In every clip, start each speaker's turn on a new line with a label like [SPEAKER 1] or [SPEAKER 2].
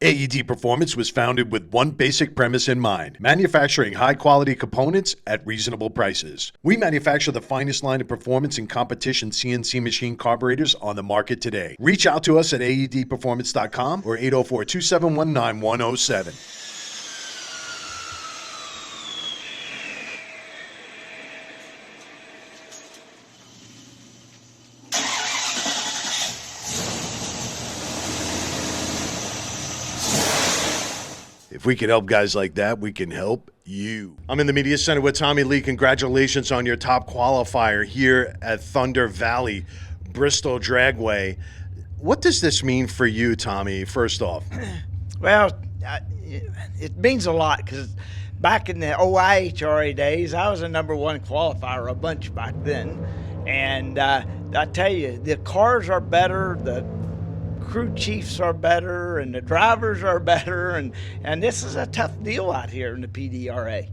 [SPEAKER 1] AED Performance was founded with one basic premise in mind: manufacturing high-quality components at reasonable prices. We manufacture the finest line of performance and competition CNC machine carburetors on the market today. Reach out to us at aedperformance.com or 804-271-9107. If we can help guys like that, we can help you. I'm in the Media Center with Tommy Lee. Congratulations on your top qualifier here at Thunder Valley, Bristol Dragway. What does this mean for you, Tommy, first off?
[SPEAKER 2] Well, it means a lot because back in the IHRA days, I was a #1 qualifier a bunch back then. And I tell you, the cars are better, the crew chiefs are better, and the drivers are better, and this is a tough deal out here in the PDRA.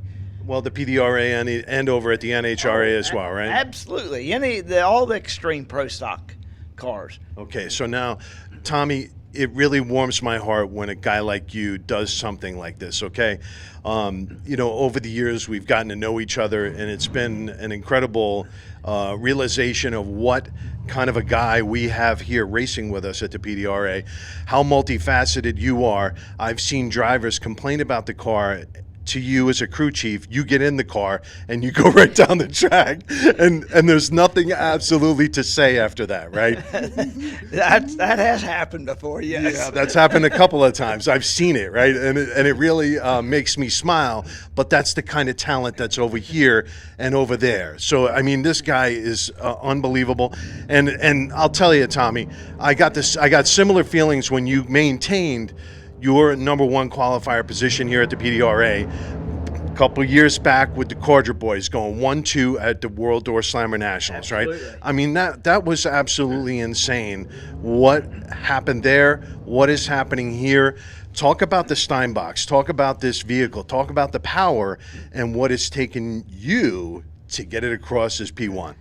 [SPEAKER 1] Well, the PDRA and over at the NHRA as well, right?
[SPEAKER 2] Absolutely. All the extreme pro stock cars.
[SPEAKER 1] Okay, so now, Tommy, it really warms my heart when a guy like you does something like this, okay? Over the years, we've gotten to know each other, and it's been an incredible realization of what kind of a guy we have here racing with us at the PDRA, how multifaceted you are. I've seen drivers complain about the car to you as a crew chief. You get in the car and you go right down the track, and there's nothing absolutely to say after that, right?
[SPEAKER 2] that has happened before, yes.
[SPEAKER 1] Yeah, that's happened a couple of times. I've seen it, right? And it really makes me smile, but that's the kind of talent that's over here and over there. So, I mean, this guy is unbelievable. And I'll tell you, Tommy, I got similar feelings when you maintained your #1 qualifier position here at the PDRA a couple of years back with the Cordra boys going 1-2 at the World Door Slammer Nationals,
[SPEAKER 2] absolutely.
[SPEAKER 1] Right? I mean, that was absolutely insane. What happened there? What is happening here? Talk about the Steinbox. Talk about this vehicle. Talk about the power and what it's taken you to get it across as P1.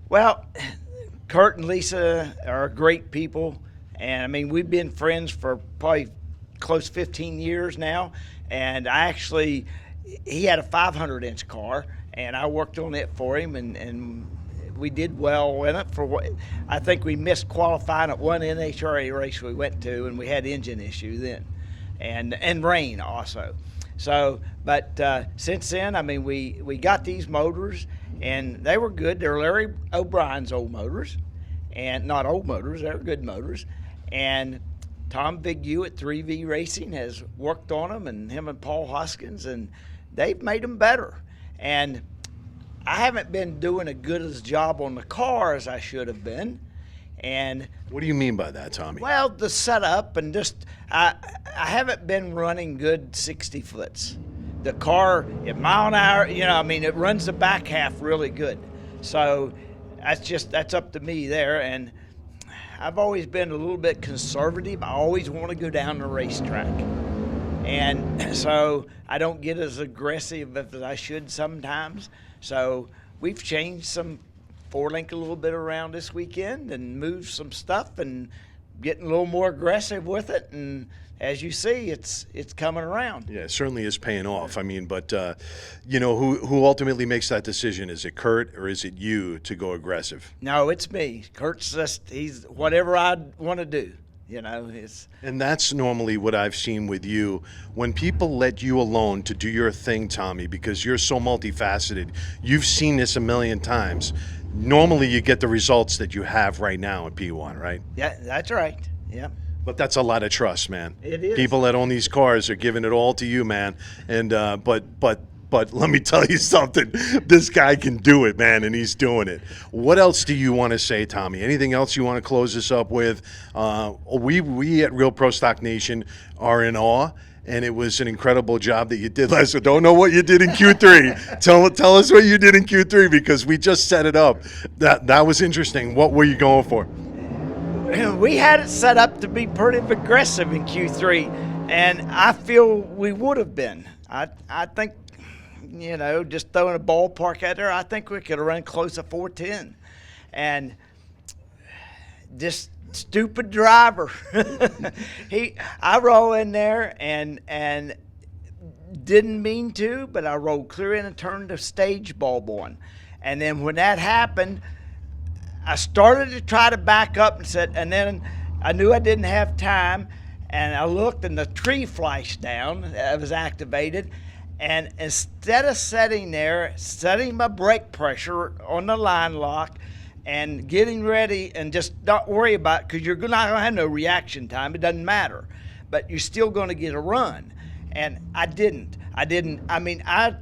[SPEAKER 2] Well, Kurt and Lisa are great people, and I mean, we've been friends for probably close 15 years now, and he had a 500-inch car, and I worked on it for him, and we did well in it. I think we missed qualifying at one NHRA race we went to, and we had engine issue then, and rain also. So, but since then, I mean, we got these motors, and they were good. They're Larry O'Brien's old motors, and not old motors, they're good motors, and Tom Bigu at 3V Racing has worked on them, and him and Paul Hoskins, and they've made them better. And I haven't been doing as good a job on the car as I should have been. And
[SPEAKER 1] what do you mean by that, Tommy?
[SPEAKER 2] Well, the setup and just I haven't been running good 60 foots. The car at mile an hour, it runs the back half really good. So that's up to me there. And I've always been a little bit conservative. I always want to go down the racetrack. And so I don't get as aggressive as I should sometimes. So we've changed some four-link a little bit around this weekend and moved some stuff and getting a little more aggressive with it. And as you see, it's coming around.
[SPEAKER 1] Yeah, it certainly is paying off. I mean, but who ultimately makes that decision? Is it Kurt or is it you to go aggressive?
[SPEAKER 2] No, it's me. Kurt's he's whatever I want to do.
[SPEAKER 1] And that's normally what I've seen with you. When people let you alone to do your thing, Tommy, because you're so multifaceted, you've seen this a million times. Normally you get the results that you have right now in P1, right?
[SPEAKER 2] Yeah, that's right. Yeah.
[SPEAKER 1] But that's a lot of trust, man.
[SPEAKER 2] It is.
[SPEAKER 1] People that own these cars are giving it all to you, man. And but let me tell you something. This guy can do it, man, and he's doing it. What else do you want to say, Tommy? Anything else you want to close this up with? We at Real Pro Stock Nation are in awe. And it was an incredible job that you did last week. Don't know what you did in Q3. Tell us what you did in Q3 because we just set it up. That was interesting. What were you going for?
[SPEAKER 2] We had it set up to be pretty aggressive in Q3, and I feel we would have been. I think, just throwing a ballpark out there, I think we could have run close to 410. And just stupid driver. I roll in there and didn't mean to, but I rolled clear in and turned the stage bulb on. And then when that happened, I started to try to back up and then I knew I didn't have time, and I looked and the tree flashed down. It was activated. And instead of setting my brake pressure on the line lock and getting ready and just not worry about it, because you're not going to have no reaction time. It doesn't matter. But you're still going to get a run. And I didn't. I mean, I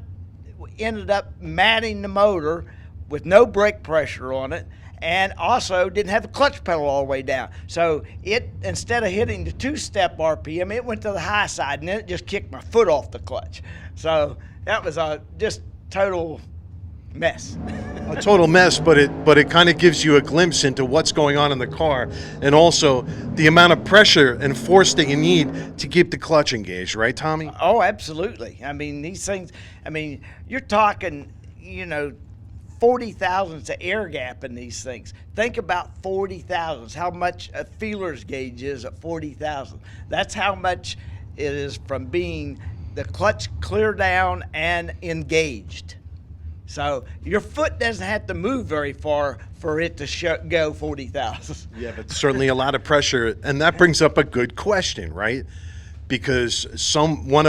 [SPEAKER 2] ended up matting the motor with no brake pressure on it, and also didn't have the clutch pedal all the way down. So it, instead of hitting the 2-step RPM, it went to the high side, and then it just kicked my foot off the clutch. So that was a just total mess.
[SPEAKER 1] A total mess, but it kind of gives you a glimpse into what's going on in the car, and also the amount of pressure and force that you need to keep the clutch engaged, right, Tommy?
[SPEAKER 2] Oh, absolutely. I mean, these things, you're talking, 40 thousandths of air gap in these things. Think about 40 thousandths, how much a feeler's gauge is at 40 thousandths. That's how much it is from being the clutch clear down and engaged. So your foot doesn't have to move very far for it to go 40 thousandths.
[SPEAKER 1] Yeah, but certainly a lot of pressure, and that brings up a good question, right? Because one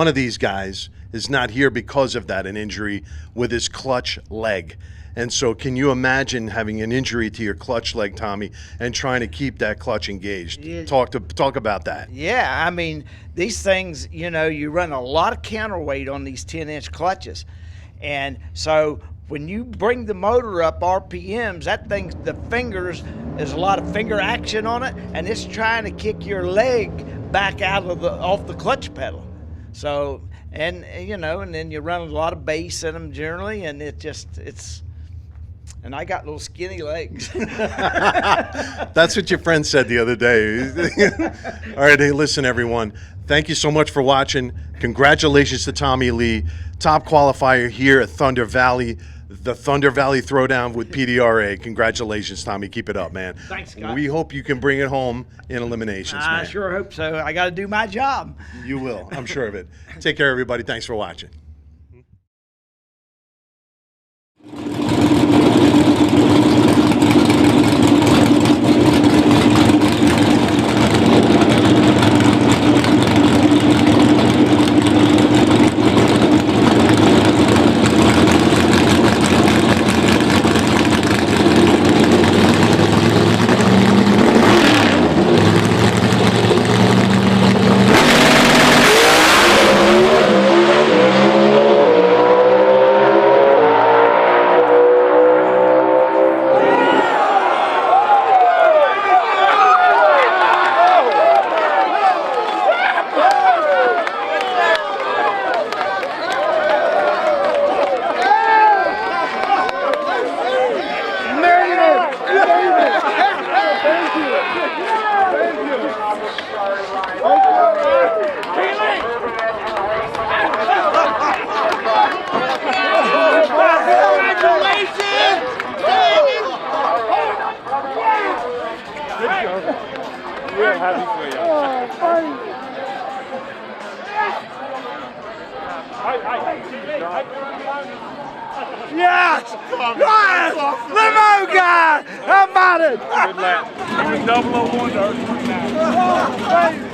[SPEAKER 1] of these guys is not here because of that, an injury with his clutch leg. And so can you imagine having an injury to your clutch leg, Tommy, and trying to keep that clutch engaged?
[SPEAKER 2] Yeah.
[SPEAKER 1] Talk about that.
[SPEAKER 2] Yeah, I mean, these things, you run a lot of counterweight on these 10-inch clutches. And so when you bring the motor up RPMs, that thing, the fingers, there's a lot of finger action on it, and it's trying to kick your leg back off the clutch pedal. So, and then you run a lot of bass in them generally, and and I got little skinny legs.
[SPEAKER 1] That's what your friend said the other day. All right, hey, listen, everyone. Thank you so much for watching. Congratulations to Tommy Lee, top qualifier here at Thunder Valley, the Thunder Valley Throwdown with PDRA. Congratulations, Tommy. Keep it up, man.
[SPEAKER 2] Thanks, Scott.
[SPEAKER 1] We hope you can bring it home in eliminations, man.
[SPEAKER 2] I sure hope so. I got to do my job.
[SPEAKER 1] You will. I'm sure of it. Take care, everybody. Thanks for watching.
[SPEAKER 2] Yes! Yes! Limo guy! How about it?
[SPEAKER 3] Good lap. He was 001 to 29.